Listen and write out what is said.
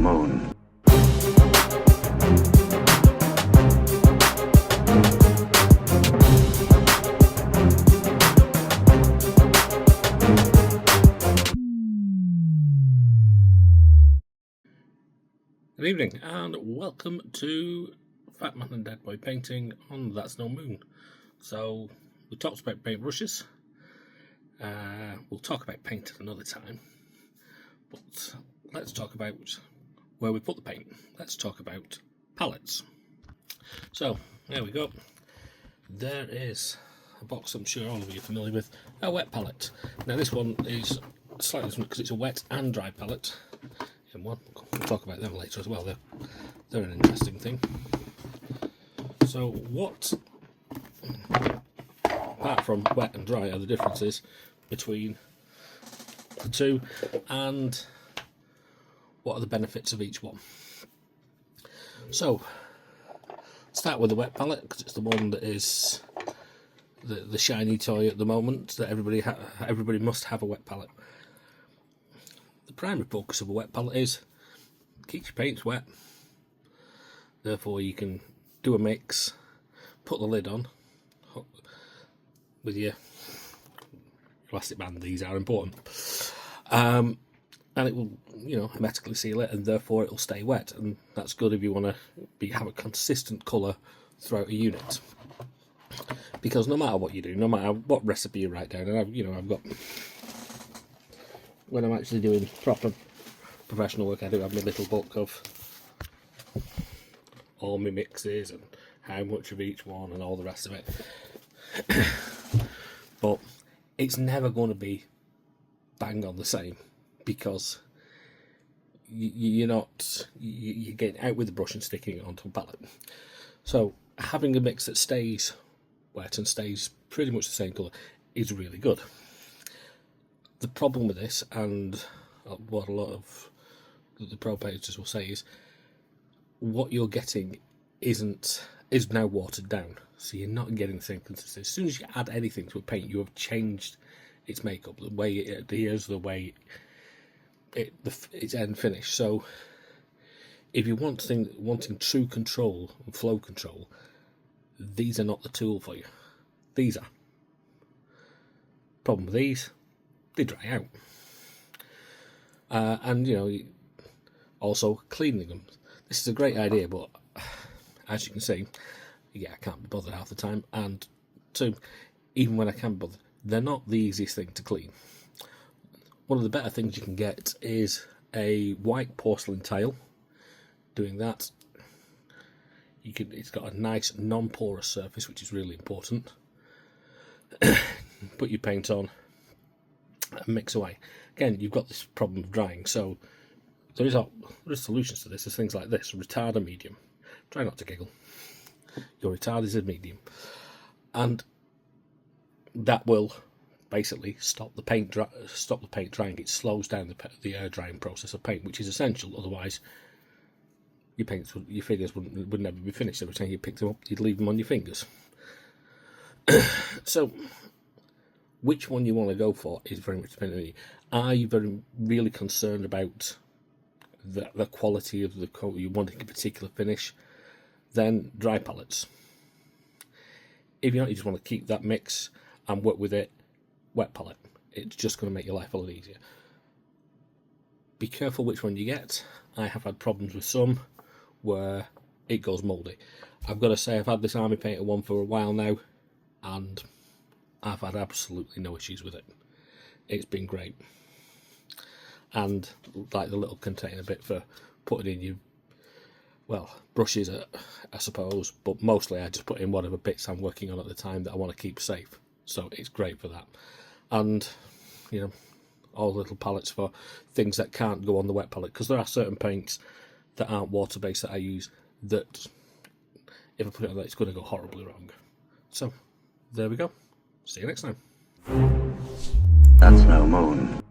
moon. Good evening and welcome to Fat Man and Dead Boy Painting on That's No Moon. So we talked about paintbrushes. We'll talk about paint another time, but let's talk about where we put the paint. Let's talk about palettes. So there we go. There is a box I'm sure all of you are familiar with, a wet palette. Now this one is slightly different because it's a wet and dry palette in one. We'll talk about them later as well. They're an interesting thing. So what, apart from wet and dry, are the differences between the two, and what are the benefits of each one? So start with the wet palette because it's the one that is the shiny toy at the moment that everybody must have a wet palette. The primary focus of a wet palette is keep your paints wet, therefore you can do a mix, put the lid on with your plastic band. These are important, and it will, hermetically seal it, and therefore it will stay wet, and that's good if you want to have a consistent colour throughout a unit. Because no matter what you do, no matter what recipe you write down, and I've got, when I'm actually doing proper professional work, I do have my little book of all my mixes and how much of each one and all the rest of it. But it's never going to be bang on the same, because you're getting out with the brush and sticking it onto a palette. So having a mix that stays wet and stays pretty much the same colour is really good. The problem with this, and what a lot of the pro painters will say, is what you're getting is now watered down, so you're not getting the same consistency. As soon as you add anything to a paint, you have changed its makeup, the way it adheres, the way its end finish. So if you wanting true control and flow control, these are not the tool for you. These are. Problem with these, they dry out. And also cleaning them. This is a great idea, but as you can see, I can't be bothered half the time, and two, even when I can be bothered, they're not the easiest thing to clean. One of the better things you can get is a white porcelain tile. Doing that, it's got a nice non-porous surface, which is really important. Put your paint on and mix away. Again, you've got this problem of drying, so there is solutions to this. There's things like this: retard a medium. Try not to giggle. Your retard is a medium, and that will basically stop the paint drying. It slows down the air drying process of paint, which is essential. Otherwise, your fingers would never be finished. Every time you picked them up, you'd leave them on your fingers. So, which one you want to go for is very much dependent on you. Are you really concerned about the quality of the coat? You wanting a particular finish? Then dry palettes. If you're not, you just want to keep that mix and work with it, wet palette. It's just going to make your life a lot easier. Be careful which one you get. I have had problems with some where it goes mouldy. I've got to say, I've had this Army Painter one for a while now, and I've had absolutely no issues with it. It's been great. And like the little container bit for putting in your, brushes, I suppose, but mostly I just put in whatever bits I'm working on at the time that I want to keep safe. So it's great for that. And, all the little palettes for things that can't go on the wet palette, because there are certain paints that aren't water-based that I use that, if I put it on that, it's going to go horribly wrong. So, there we go. See you next time. That's no moon.